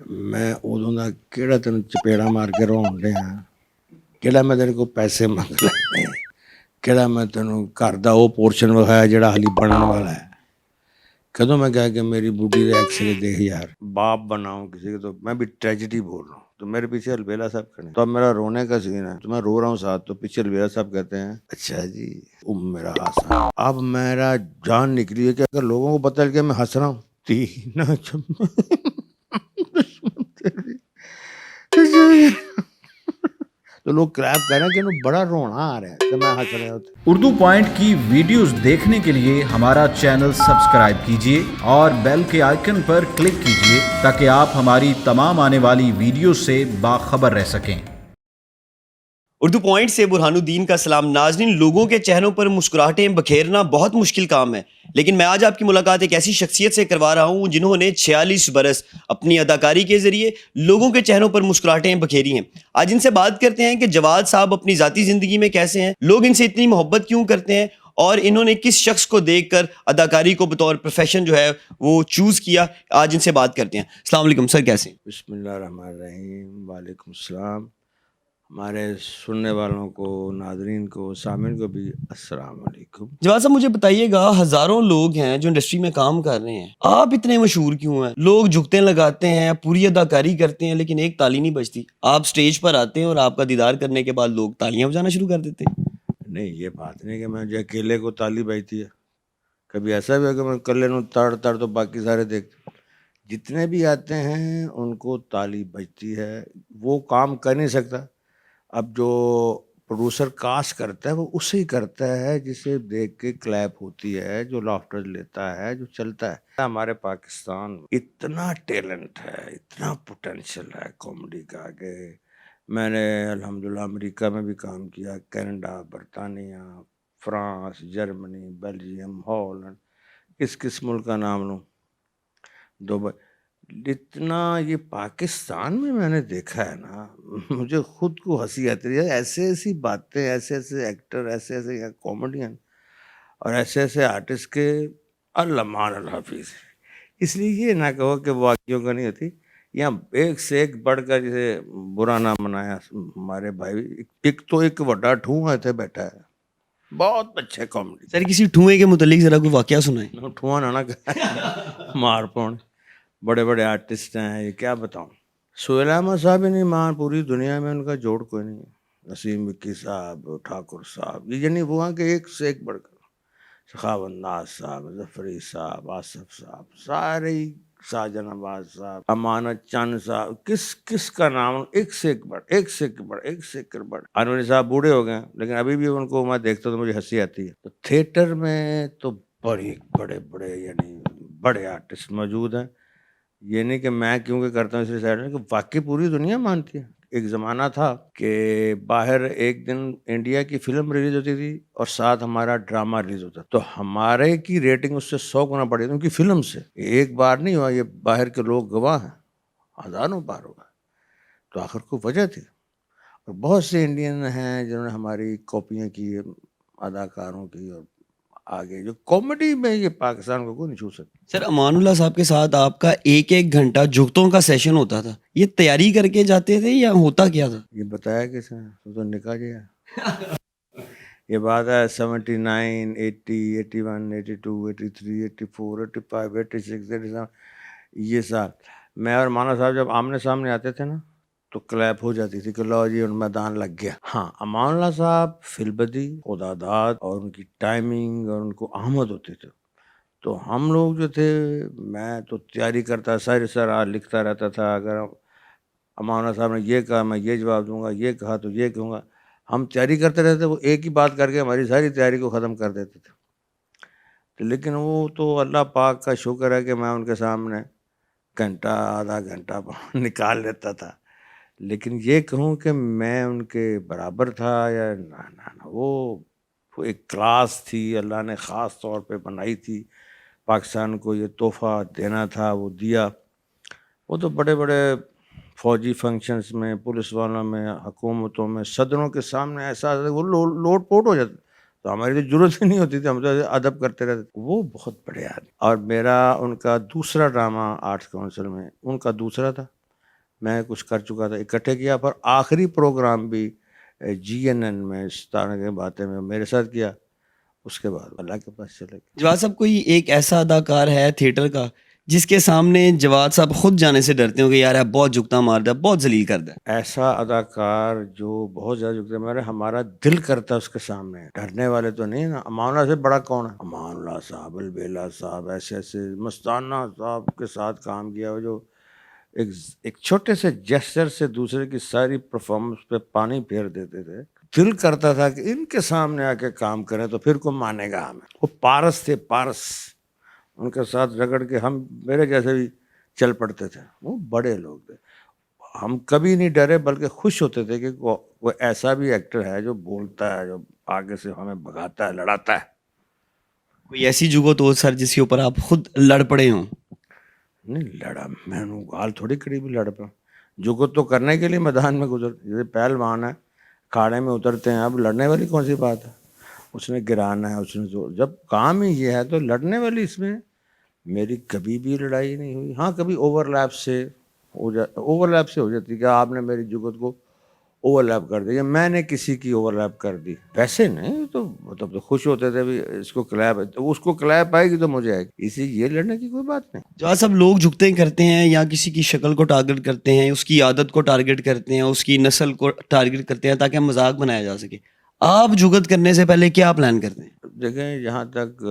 ਮੈਂ ਉਦੋਂ ਦਾ ਕਿਹੜਾ ਤੈਨੂੰ ਚਪੇੜਾ ਮਾਰ ਕੇ ਰੋਣ ਡਿਆ, ਕਿਹੜਾ ਮੈਂ ਤੇਰੇ ਕੋਲ ਪੈਸੇ ਮੰਗ ਲਏ, ਕਿਹੜਾ ਮੈਂ ਤੈਨੂੰ ਘਰ ਦਾ ਉਹ ਪੋਰਸ਼ਨ ਵਿਖਾਇਆ ਜਿਹੜਾ ਹਾਲੀ ਬਣਨ ਵਾਲਾ ਹੈ। कदों मैं कहा कि मेरी बूढ़ी का एक्सरे देख यार, बाप बनाऊं किसी के, तो मैं भी ट्रेजिडी बोल रहा हूँ। तो मेरे पीछे अलबेला साहब खड़े, तो अब मेरा रोने का सीन है, तो मैं रो रहा हूँ साथ, तो पीछे अलबेला साहब कहते हैं अच्छा जी मेरा हासा। अब मेरा जान निकली है कि अगर लोगों को पता लगे मैं हंस रहा हूँ तीना तो लोग क्रैप कर रहे हैं कि बड़ा रोना आ रहा है, तो मैं हंस रहे होते। उर्दू पॉइंट की वीडियोस देखने के लिए हमारा चैनल सब्सक्राइब कीजिए और बेल के आइकन पर क्लिक कीजिए ताकि आप हमारी तमाम आने वाली वीडियोस से बाखबर रह सकें। उर्दू पॉइंट से बुरहानुद्दीन का सलाम। नाज़रीन, लोगों के चेहरों पर मुस्कुराहटें बखेरना बहुत मुश्किल काम है, लेकिन मैं आज आपकी मुलाकात एक ऐसी शख्सियत से करवा रहा हूँ जिन्होंने 46 बरस अपनी अदाकारी के ज़रिए लोगों के चेहरों पर मुस्कुराहटें बखेरी हैं। आज इनसे बात करते हैं कि जवाद साहब अपनी ज़ाती ज़िंदगी में कैसे हैं, लोग इनसे इतनी मोहब्बत क्यों करते हैं और इन्होंने किस शख्स को देखकर अदाकारी को बतौर प्रोफेशन जो है वो चूज़ किया। आज इनसे बात करते हैं। अस्सलाम वालेकुम सर, कैसे हैं? बिस्मिल्लाहिर्रहमानिर्रहीम, वालेकुम सलाम। हमारे सुनने वालों को, नाज़रीन को, सामिन को भी अस्सलाम वालेकुम। जवाद साहब, मुझे बताइएगा, हज़ारों लोग हैं जो इंडस्ट्री में काम कर रहे हैं, आप इतने मशहूर क्यों हैं? लोग झुकते लगाते हैं, पूरी अदाकारी करते हैं, लेकिन एक ताली नहीं बजती। आप स्टेज पर आते हैं और आपका दीदार करने के बाद लोग तालियां बजाना शुरू कर देते हैं। नहीं, ये बात नहीं कि मैं जो अकेले को ताली बजती है। कभी ऐसा भी है कि मैं अकेले ਨੂੰ तड़ तड़ तो बाकी सारे देखते, जितने भी आते हैं उनको ताली बजती है। वो काम कर नहीं सकता। अब जो प्रोड्यूसर कास्ट करता है वो उसे ही करता है जिसे देख के क्लैप होती है, जो लाफ्टर लेता है, जो चलता है। हमारे पाकिस्तान में इतना टैलेंट है, इतना पोटेंशियल है कॉमेडी का कि मैंने अल्हम्दुलिल्लाह अमेरिका में भी काम किया, कनाडा, बरतानिया, फ्रांस, जर्मनी, बेल्जियम, हॉलैंड, किस मुल्क का नाम लूँ, दुबई। इतना ये पाकिस्तान में मैंने देखा है ना, मुझे खुद को हंसी आती है। ऐसे ऐसी बातें, ऐसे ऐसे एक्टर, ऐसे ऐसे कॉमेडियन और ऐसे ऐसे आर्टिस्ट के अल्लाह अल हाफिज़। इसलिए ये ना कहो कि वाक़ियों का नहीं होती, यहाँ एक से एक बढ़कर, जैसे बुरा ना मनाया हमारे भाई, एक वड्डा ठूंगा इत्थे बैठा है, बहुत अच्छे कॉमेडी। सर, किसी ठुए के मुतालिक जरा कोई वाकया सुनाएं। ठूआ ना मार पौन, बड़े बड़े आर्टिस्ट हैं, ये क्या बताऊं। सोहेल अहमद साहब ही नहीं मान, पूरी दुनिया में उनका जोड़ कोई नहीं है। नसीम विक्की साहब, ठाकुर साहब, ये यानी वो के एक से एक बढ़कर, सखावत नाज साहब, जफरी साहब, आसफ साहब, सारे ही, साजन नवाज साहब, अमानत चंद साहब, किस का नाम, एक से एक बढ़, एक से एक बढ़, एक से एक बढ़। अनवरी साहब बूढ़े हो गए, लेकिन अभी भी उनको मैं देखता तो मुझे हंसी आती है। तो थिएटर में तो बड़े बड़े बड़े यानी बड़े आर्टिस्ट मौजूद हैं। ये नहीं कि मैं क्योंकि करता हूँ इसलिए साइड में, कि वाकई पूरी दुनिया मानती है। एक ज़माना था कि बाहर एक दिन इंडिया की फिल्म रिलीज होती थी और साथ हमारा ड्रामा रिलीज होता, तो हमारे की रेटिंग उससे 100 गुना बढ़ी थी उनकी फिल्म से। एक बार नहीं हुआ, ये बाहर के लोग गवाह हैं, हज़ारों बार हुआ। तो आखिर को वजह थी। और बहुत से इंडियन हैं जिन्होंने हमारी कॉपियाँ की अदाकारों की, और आगे जो कॉमेडी में ये पाकिस्तान को कोई नहीं छू सकता। सर, अमानुल्लाह साहब के साथ आपका एक एक घंटा जुगतों का सेशन होता था, ये तैयारी करके जाते थे या होता क्या था? ये बताया किसने? तो निकाह गया। ये बात है 79, 80, 81, 82, 83, 84, 85, 86, 87, ये साल मैं और माना साहब जब आमने सामने आते थे ना, तो क्लैप हो जाती थी कि लो जी उन मैदान लग गया। हाँ, अमानुल्लाह साहब फिल्बदी, खुदादाद और उनकी टाइमिंग और उनको आमद होती थी। तो हम लोग जो थे, मैं तो तैयारी करता, सारा लिखता रहता था। अगर अमानुल्लाह साहब ने ये कहा मैं ये जवाब दूंगा, ये कहा तो ये कहूँगा। हम तैयारी करते रहते, वो एक ही बात करके हमारी सारी तैयारी को ख़त्म कर देते थे। तो लेकिन वो तो अल्लाह पाक का शुक्र है कि मैं उनके सामने घंटा, आधा घंटा निकाल लेता था। लेकिन ये कहूँ कि मैं उनके बराबर था या ना ना ना, वो एक क्लास थी, अल्लाह ने ख़ास तौर पे बनाई थी। पाकिस्तान को ये तोहफ़ा देना था, वो दिया। वो तो बड़े बड़े फ़ौजी फंक्शंस में, पुलिस वालों में, हुकूमतों में, सदरों के सामने ऐसा वो लोट पोट हो जाता, तो हमारी तो ज़रूरत ही नहीं होती थी, हम तो अदब करते रहते। वो बहुत बड़े आदमी। और मेरा उनका दूसरा ड्रामा आर्ट्स काउंसिल में, उनका दूसरा था। میں کچھ کر چکا تھا اکٹھے کیا، پر آخری پروگرام بھی GNN میں ستارہ کی باتیں میں میرے ساتھ کیا، اس کے بعد اللہ کے پاس چلے گئے۔ جواد صاحب کوئی ایک ایسا اداکار ہے تھیٹر کا جس کے سامنے جواد صاحب خود جانے سے ڈرتے ہوں کہ یار بہت جھکتا مارتا ہے، بہت ذلیل کرتا ہے؟ ایسا اداکار جو بہت زیادہ جھکتے ہمارے، ہمارا دل کرتا ہے اس کے سامنے، ڈرنے والے تو نہیں نا۔ امان اللہ سے بڑا کون ہے؟ امان اللہ صاحب، البیلا صاحب، ایسے ایسے مستانہ صاحب کے ساتھ کام کیا ہو، جو ایک چھوٹے سے جیسچر سے دوسرے کی ساری پرفارمنس پہ پانی پھیر دیتے تھے۔ دل کرتا تھا کہ ان کے سامنے آ کے کام کریں تو پھر کوئی مانے گا ہمیں۔ وہ پارس تھے، پارس، ان کے ساتھ رگڑ کے ہم میرے جیسے بھی چل پڑتے تھے۔ وہ بڑے لوگ تھے، ہم کبھی نہیں ڈرے بلکہ خوش ہوتے تھے کہ کوئی ایسا بھی ایکٹر ہے جو بولتا ہے، جو آگے سے ہمیں بھگاتا ہے، لڑاتا ہے۔ کوئی ایسی جگت ہو سر جس کے اوپر آپ خود لڑ پڑے ہوں؟ نہیں لڑا، میں نے گال تھوڑی کڑی بھی لڑ پا، جگت تو کرنے کے لیے میدان میں گزر، جیسے پہلوان ہے کھاڑے میں اترتے ہیں، اب لڑنے والی کون سی بات ہے؟ اس نے گرانا ہے، اس نے جب کام ہی یہ ہے تو لڑنے والی اس میں میری کبھی بھی لڑائی نہیں ہوئی۔ ہاں کبھی اوور لیپ سے ہو جاتی کہ آپ نے میری جگت کو اوور لیپ کر دیا، میں نے کسی کی اوور لیپ کر دی، ویسے نہیں تو مطلب تو خوش ہوتے تھے بھی اس کو کلیپ، اس کو کلیپ آئے گی تو مجھے آئے گی، اسی یہ لڑنے کی کوئی بات نہیں۔ جواد صاحب لوگ جھکتے کرتے ہیں یا کسی کی شکل کو ٹارگٹ کرتے ہیں، اس کی عادت کو ٹارگٹ کرتے ہیں، اس کی نسل کو ٹارگٹ کرتے ہیں تاکہ مذاق بنایا جا سکے۔ آپ جھگت کرنے سے پہلے کیا پلان کرتے ہیں؟ دیکھیں جہاں تک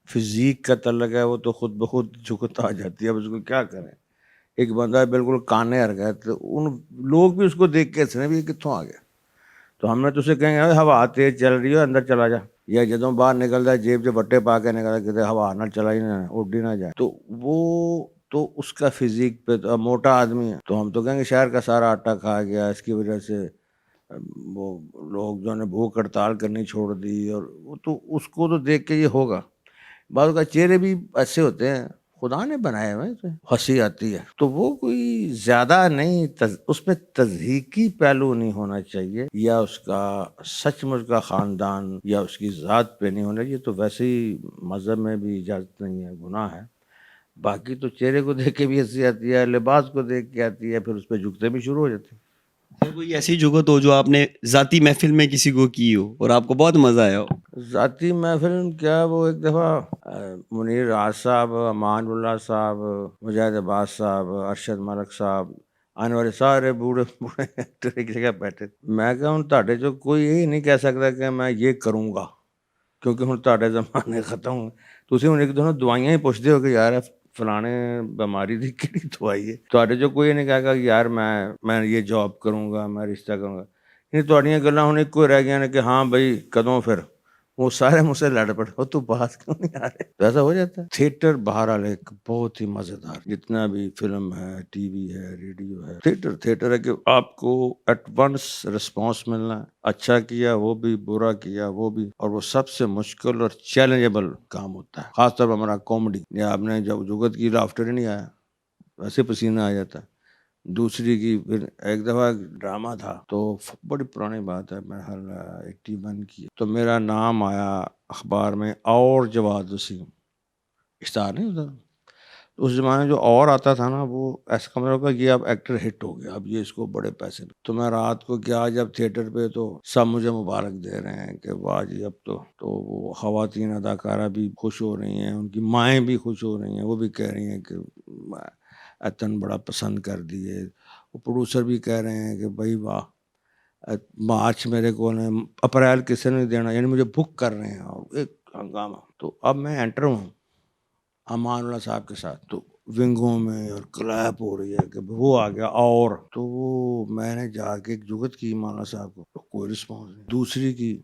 فزیک کا تعلق ہے وہ تو خود بخود جھکت آ جاتی ہے، اب اس کو کیا کریں۔ ایک بندہ بالکل کانے ہر گیا تو ان لوگ بھی اس کو دیکھ کے ہنسنے بھی یہ کتوں آ گیا، تو ہم نے تو اسے کہیں گے ہوا تیز چل رہی ہے اندر چلا جا، یا جدوں باہر نکلتا ہے جیب سے بٹے پا کے نکلتا ہے کہ ہوا نہ چلا ہی نہ اڈ ہی نہ جائے، تو وہ تو اس کا فزیک پہ تو موٹا آدمی ہے تو ہم تو کہیں گے شہر کا سارا آٹا کھا گیا، اس کی وجہ سے وہ لوگ جو نے بھوک ہڑتال کرنی چھوڑ دی، اور وہ تو اس کو تو دیکھ کے یہ ہوگا۔ بعض کا چہرے بھی ایسے ہوتے ہیں خدا نے بنائے ہوئے، ہنسی آتی ہے تو وہ کوئی زیادہ نہیں، اس میں تضحیکی پہلو نہیں ہونا چاہیے، یا اس کا سچ مچ کا خاندان یا اس کی ذات پہ نہیں ہونا چاہیے، تو ویسے ہی مذہب میں بھی اجازت نہیں ہے، گناہ ہے۔ باقی تو چہرے کو دیکھ کے بھی ہنسی آتی ہے، لباس کو دیکھ کے آتی ہے، پھر اس پہ جھکتے بھی شروع ہو جاتے ہیں۔ سر کوئی ایسی جگت ہو جو آپ نے ذاتی محفل میں کسی کو کی ہو اور آپ کو بہت مزہ آیا ہو؟ ذاتی محفل کیا، وہ ایک دفعہ منیر راز صاحب، امان اللہ صاحب، مجاہد عباس صاحب، ارشد ملک صاحب، آنے والے سارے بوڑھے بوڑھے ایکٹر ایک جگہ بیٹھے، میں کہا ہوں تاڑے جو کوئی یہی نہیں کہہ سکتا کہ میں یہ کروں گا، کیونکہ ہوں تاڑے زمانے ختم ہوئے، تسی ہوں ایک دونوں دوائیاں ہی پوچھتے ہو کہ یار فلانے بیماری دی کیڑی دوائی ہے، تاڑے جو کوئی نہیں کہے گا کہ یار میں یہ جاب کروں گا، میں رشتہ کروں گا، یہ تھوڑیاں گلاں ہوں کوئی رہ گیا کہ ہاں بھائی کدوں، پھر وہ سارے مجھ سے لڑ پڑے، وہ تو بات کیوں نہیں آ رہے، تو ایسا ہو جاتا ہے۔ تھیٹر بہرحال ایک بہت ہی مزیدار، جتنا بھی فلم ہے، ٹی وی ہے، ریڈیو ہے، تھیٹر ہے کہ آپ کو ایٹ ونس رسپانس ملنا ہے، اچھا کیا وہ بھی، برا کیا وہ بھی، اور وہ سب سے مشکل اور چیلنجیبل کام ہوتا ہے، خاص طور پر ہمارا کامیڈی، یا آپ نے جب جگت کی لافٹر ہی نہیں آیا ویسے پسینہ آ جاتا ہے۔ دوسری کی پھر ایک دفعہ ڈرامہ تھا، تو بڑی پرانی بات ہے، میرا حال 81 کی، تو میرا نام آیا اخبار میں، اور جواد وسیم، اشتہار نہیں ہوتا، اس زمانے جو اور آتا تھا نا وہ ایسا کمرہ ہوگا یہ اب ایکٹر ہٹ ہو گیا، اب یہ اس کو بڑے پیسے، تو میں رات کو کیا جب تھیٹر پہ تو سب مجھے مبارک دے رہے ہیں کہ واہ جی اب تو وہ خواتین اداکارہ بھی خوش ہو رہی ہیں، ان کی مائیں بھی خوش ہو رہی ہیں، وہ بھی کہہ رہی ہیں کہ اتن بڑا پسند کر دیے، وہ پروڈیوسر بھی کہہ رہے ہیں کہ بھائی واہ، مارچ میرے کو نے، اپریل کسی نے دینا، یعنی مجھے بک کر رہے ہیں، اور ایک ہنگامہ۔ تو اب میں انٹر ہوں امان اللہ صاحب کے ساتھ، تو ونگوں میں اور کلیپ ہو رہی ہے کہ وہ آ گیا، اور تو وہ میں نے جا کے ایک جگت کی امان اللہ صاحب کو، تو کوئی رسپانس نہیں، دوسری کی،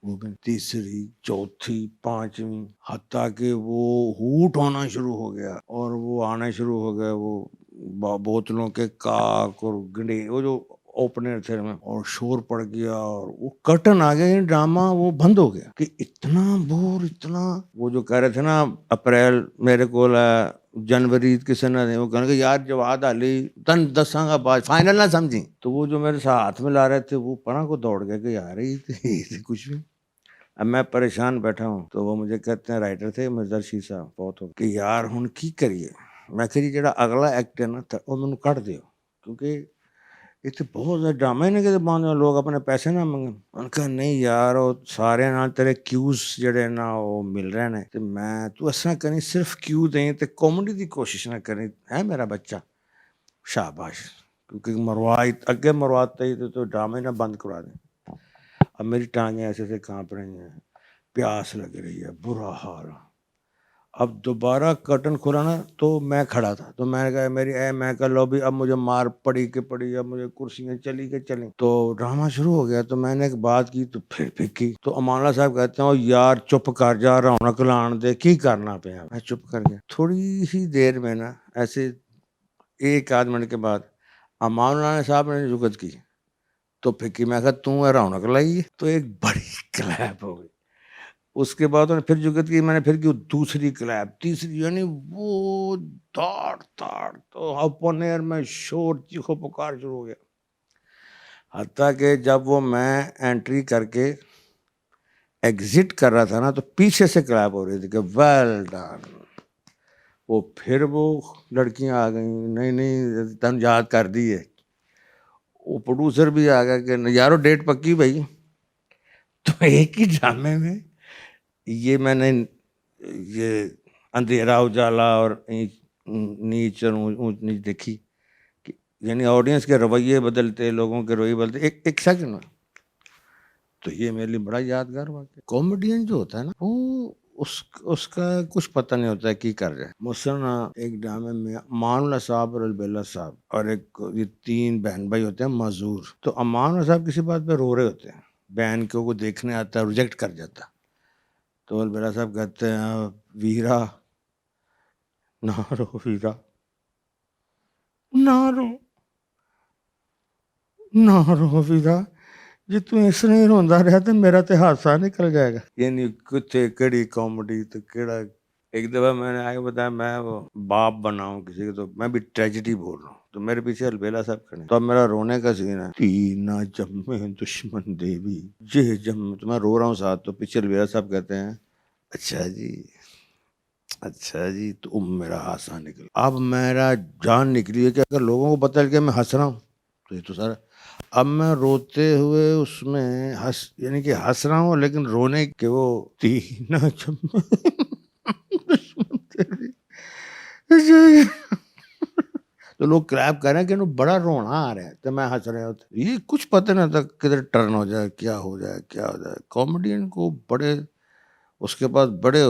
وہ بھی تیسری، چوتھی، پانچویں، حتیٰ کہ وہ ہوٹ ہونا شروع ہو گیا، اور وہ آنے شروع ہو گئے وہ بوتلوں کے کاک اور گنڈے، وہ جو اوپنر تھے میں، اور شور پڑ گیا، اور وہ کرٹن آ گیا، ڈرامہ وہ بند ہو گیا، کہ اتنا بور، اتنا وہ جو کہہ رہے تھے نا اپریل میرے کو جنوری کسی نے، وہ کہنے کہ یار جواد علی تن دساں کا بعد فائنل نہ سمجھی، تو وہ جو میرے ساتھ ہاتھ میں لا رہے تھے وہ پناہ کو دوڑ گئے کہ یار یہ کچھ بھی۔ اب میں پریشان بیٹھا ہوں، تو وہ مجھے کہتے ہیں، رائٹر تھے مظہر شیح صاحب، بہت ہو کہ یار ہن کی کریے، ਮੈਂ ਕਿਹਾ ਜੀ ਜਿਹੜਾ ਅਗਲਾ ਐਕਟ ਹੈ ਨਾ ਤਾਂ ਉਹ ਮੈਨੂੰ ਕੱਢ ਦਿਓ, ਕਿਉਂਕਿ ਇੱਥੇ ਬਹੁਤ ਜ਼ਿਆਦਾ ਡਰਾਮਾ ਹੀ ਨੇ ਕਿਤੇ ਪਾਉਂਦੇ ਲੋਕ ਆਪਣੇ ਪੈਸੇ ਨਾ ਮੰਗਣ। ਉਹਨੇ ਕਿਹਾ ਨਹੀਂ ਯਾਰ ਉਹ ਸਾਰਿਆਂ ਨਾਲ ਤੇਰੇ ਕਿਊਜ਼ ਜਿਹੜੇ ਨਾ ਉਹ ਮਿਲ ਰਹੇ ਨੇ, ਤੇ ਮੈਂ ਤੂੰ ਇਸ ਤਰ੍ਹਾਂ ਕਰੀ ਸਿਰਫ ਕਿਊ ਦੇਂ ਤੇ ਕਾਮੇਡੀ ਦੀ ਕੋਸ਼ਿਸ਼ ਨਾ ਕਰੀ, ਹੈ ਮੇਰਾ ਬੱਚਾ। शाबाश, क्योंकि अगे मरवाते ही तो ड्रामे ना बंद करवा दें। अब मेरी टांगें ऐसे ऐसे काँप रही हैं, प्यास लग रही है, बुरा हाल। अब दोबारा कर्टन खुला ना तो मैं खड़ा था, तो मैंने कहा मैं कहा लो भी अब मुझे मार पड़ी के पड़ी, अब मुझे कुर्सियाँ चली के चली। तो ड्रामा शुरू हो गया, तो मैंने एक बात की तो फिर की। तो अमानुल्लाह साहब कहते हैं यार चुप कर जा, रौनक लान दे, की करना पे। मैं चुप कर गया। थोड़ी ही देर में ना ऐसे 1 आध मिनट के बाद अमानुल्लाह साहब ने जुगत की तो फिर मैं कहा तू रौनक लाई, तो एक बड़ी क्लैप हो गई। उसके बाद उन्होंने फिर जुगत की, मैंने फिर की दूसरी क्लैप, तीसरी, यानी वो ताड़ ताड़ तो ओपन एयर में शोर चीखो पुकार शुरू हो गया। हत्ता कि जब वो मैं एंट्री करके एग्जिट कर रहा था ना तो पीछे से क्लैप हो रही थी कि वेल डन। वो फिर वो लड़कियां आ गई, नहीं नहीं तन याद कर दी है। वो प्रोड्यूसर भी आ गया कि यारो डेट पक्की भाई। तो एक ही ड्रामे में ये मैंने ये अंधेरा उजाला और नीच और ऊंच नीच देखी कि यानी ऑडियंस के रवैये बदलते, लोगों के रवैये बदलते एक सेकंड में। तो ये मेरे लिए बड़ा यादगार वाक़या। कॉमेडियन जो होता है ना वो उसका कुछ पता नहीं होता है की कर रहे। मुसलना एक ड्रामे में अमानुल्लाह साहब और अलबेला साहब और एक ये 3 बहन भाई होते हैं मजूर। तो अमानुल्लाह साहब किसी बात पे रो रहे होते हैं, बहन को देखने आता है, रिजेक्ट कर जाता। तो अलबेला साहब कहते हैं वीरा ना रो, वीरा ना रो, ना रो वीरा, जे तू इस तरह ही रोंदा रहा तो मेरा तो हादसा निकल जाएगा। यानी कितने कड़ी कॉमेडी तो केड़ा। एक दफ़ा मैंने आगे बताया मैं वो बाप बनाऊं किसी को, तो मैं भी ट्रेजिडी बोल रहा हूँ, तो मेरे पीछे अलबेला साहब खड़े। तो अब मेरा रोने का सीन है, तीना जम्मे दुश्मन देवी जे जम, तो मैं रो रहा हूँ साथ। तो पीछे अलबेला साहब कहते हैं अच्छा जी तो मेरा हादसा निकल। अब मेरा जान निकली है कि अगर लोगों को पता लगे मैं हंस रहा हूँ तो ये तो सारा। अब मैं रोते हुए उसमें यानी कि हंस रहा हूँ, लेकिन रोने के वो तीन तो लोग क्रैप कर रहे हैं कि बड़ा रोना आ रहा है, तो मैं हंस रहा हूँ। ये कुछ पता नहीं था किधर टर्न हो जाए, क्या हो जाए। कॉमेडियन को बड़े उसके पास बड़े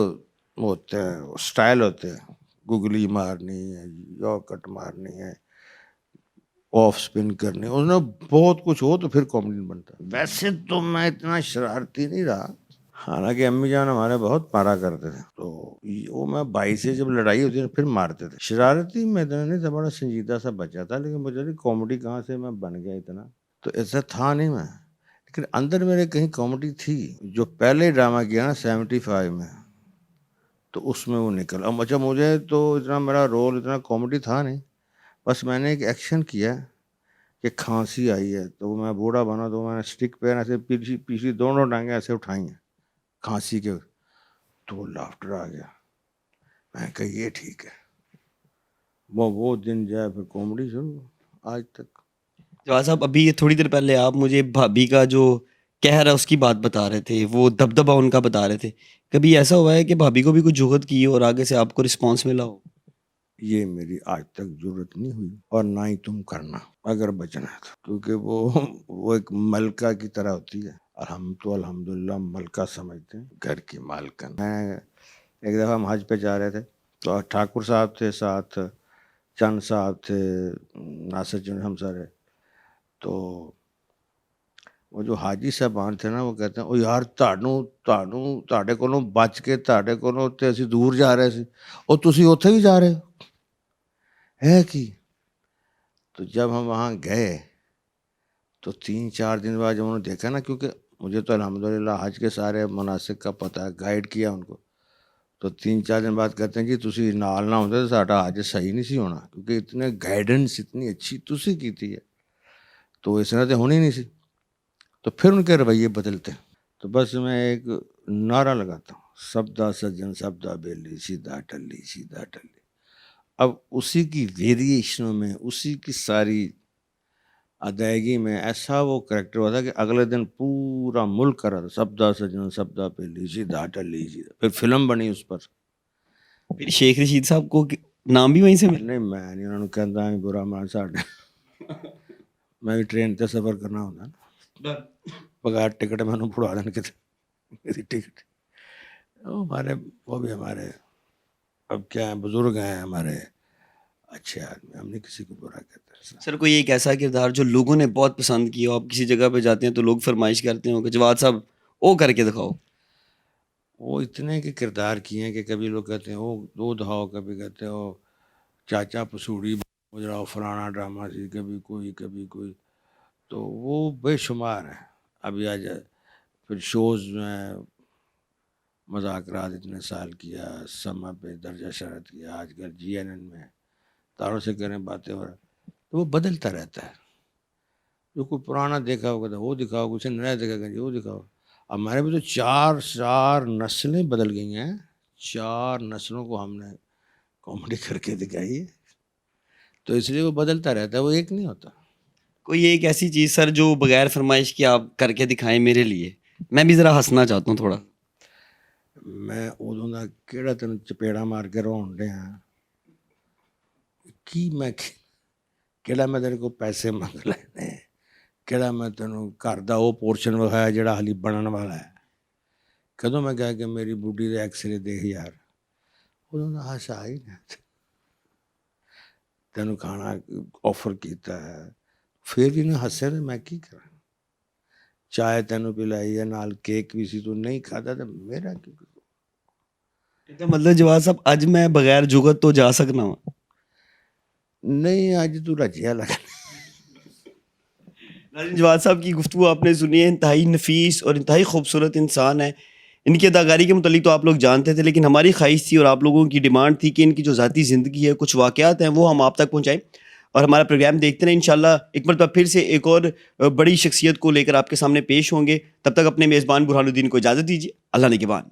होते हैं, स्टाइल होते हैं, गुगली मारनी है, यॉ कट मारनी है, ऑफ स्पिन करनी, उसमें बहुत कुछ हो तो फिर कॉमेडियन बनता है। वैसे तो मैं इतना शरारती नहीं रहा, हालांकि अम्मी जान हमारे बहुत मारा करते थे, तो वो मैं भाई से जब लड़ाई होती है फिर मारते थे। शरारती मैं इतना नहीं था, बड़ा संजीदा सा बच्चा था, लेकिन मुझे कॉमेडी कहाँ से मैं बन गया इतना, तो ऐसा था नहीं मैं। लेकिन अंदर मेरे कहीं कॉमेडी थी। जो पहले ड्रामा किया ना 75 में, तो उसमें वो निकल। अब अच्छा मुझे तो इतना मेरा रोल इतना कॉमेडी था नहीं, बस मैंने एक एक्शन किया कि खांसी आई है, तो मैं बूढ़ा बना, तो मैंने स्टिक पे ऐसे पीछे दोनों टांगे ऐसे उठाई हैं खांसी के, तो लाफ्टर आ गया। मैं कहा ये ठीक है। वो दिन जाए फिर कॉमेडी शुरू आज तक। जवाद साहब अभी ये थोड़ी देर पहले आप मुझे भाभी का जो कहर है उसकी बात बता रहे थे, वो दबदबा उनका बता रहे थे। कभी ऐसा हुआ है कि भाभी को भी कुछ जुगत की और आगे से आपको रिस्पांस मिला हो? ये मेरी आज तक जरूरत नहीं हुई, और ना ही तुम करना अगर बचना है तो, क्योंकि वो एक मलका की तरह होती है, और हम तो अल्हम्दुलिल्लाह मलका समझते हैं, घर की मालकन। मैं एक दफ़ा हम हज पे जा रहे थे, तो ठाकुर साहब थे साथ, चंद साहब थे, नासिर चंद, हम सारे। तो वो जो हाजी साहबान थे ना, वो कहते हैं ओ यार ਤੁਹਾਡੇ ਕੋਲੋਂ ਬਚ ਕੇ ਤੁਹਾਡੇ ਕੋਲੋਂ ਤੇ ਅਸੀਂ ਦੂਰ ਜਾ ਰਹੇ ਸੀ, ਉਹ ਤੁਸੀਂ ਉੱਥੇ ਵੀ जा रहे हो है कि। तो जब हम वहाँ गए तो 3-4 दिन बाद जब उन्होंने देखा ना, क्योंकि मुझे तो अल्हम्दुलिल्लाह हज के सारे मनासिक का पता है, गाइड किया उनको, तो 3-4 दिन बाद कहते हैं जी तुसी नाल ना होंदे तो साडा हज सही नहीं सी होना, क्योंकि इतने गाइडेंस इतनी अच्छी तुसी की थी है, तो इस तरह तो होनी नहीं सी। तो फिर उनके रवैये बदलते हैं। तो बस मैं एक नारा लगाता हूँ, सबदा सज्जन सबदा बेली, सीधा टल्ली सीधा टल्ली। اب اسی کی ویریشنوں میں, اسی کی ساری ادائیگی میں ایسا وہ کریکٹر ہوا تھا کہ اگلے دن پورا ملک کر رہا تھا سبدا سجن سبدا پہ لیجیے ڈاٹا لیجیے. پھر فلم بنی اس پر. پھر شیخ رشید صاحب کو نام بھی وہیں سے ملا؟ نہیں میں نہیں انہوں نے کہتا ہے برا مان ساڈے میں بھی ٹرین تے سفر کرنا ہوتا نا بغیر ٹکٹ میں انہوں پڑھا دین کتنے ٹکٹ. ہمارے وہ بھی ہمارے اب کیا ہیں بزرگ ہیں ہمارے اچھے آدمی, ہم نہیں کسی کو برا کہتے. سر کوئی ایک ایسا کردار جو لوگوں نے بہت پسند کیا ہو, آپ کسی جگہ پہ جاتے ہیں تو لوگ فرمائش کرتے ہوں کہ جواد صاحب وہ کر کے دکھاؤ؟ وہ اتنے کے کردار کیے ہیں کہ کبھی لوگ کہتے ہیں وہ دو دھاؤ, کبھی کہتے ہیں وہ چاچا پسوڑی گجراؤ فلانا ڈرامہ سی, کبھی کوئی تو وہ بے شمار ہیں. ابھی آج پھر شوز میں مذاکرات اتنے سال کیا, سما پہ درجہ شرط کیا, آج کل GNN میں تاروں سے کریں باتیں ہو رہا, تو وہ بدلتا رہتا ہے. جو کوئی پرانا دیکھا ہوگا تو وہ دکھاؤ, کچھ نیا دیکھا گا وہ دکھاؤ. ہمارے بھی تو چار نسلیں بدل گئی ہیں, 4 نسلوں کو ہم نے کامیڈی کر کے دکھائی ہے, تو اس لیے وہ بدلتا رہتا ہے, وہ ایک نہیں ہوتا. کوئی ایک ایسی چیز سر جو بغیر فرمائش کی آپ کر کے دکھائیں میرے لیے, میں بھی ذرا ہنسنا چاہتا ہوں تھوڑا. میں ادوں کا کہڑا تین چپیڑا مار کے رون ڈیا کی, میں کہڑا میں تیرے کو پیسے منگ لینے, کہڑا میں تینوں گھر کا وہ پورشن وکھایا جڑا حالی بنن والا ہے. کدوں میں کہا کہ میری بوڈی دے ایکسرے دیکھ یار, ادوں کا ہسا ہی نہ تینوں کھانا آفر کیتا ہے پھر بھی نہ ہسے تو میں کی کرا. چائے تینوں پلائی ہے نال کیک بھی سی, تو نہیں کھاتا تو میرا کی. مطلب جواد صاحب اج میں بغیر جگت تو جا سکنا ہوں؟ نہیں اج تو رجیا لگا. جواد صاحب کی گفتگو آپ نے سنی ہے, انتہائی نفیس اور انتہائی خوبصورت انسان ہے. ان کی اداکاری کے متعلق تو آپ لوگ جانتے تھے, لیکن ہماری خواہش تھی اور آپ لوگوں کی ڈیمانڈ تھی کہ ان کی جو ذاتی زندگی ہے, کچھ واقعات ہیں, وہ ہم آپ تک پہنچائیں. اور ہمارا پروگرام دیکھتے رہیں. انشاءاللہ ایک مرتبہ پھر سے ایک اور بڑی شخصیت کو لے کر آپ کے سامنے پیش ہوں گے. تب تک اپنے میزبان برہان الدین کو اجازت دیجیے. اللہ نگہبان.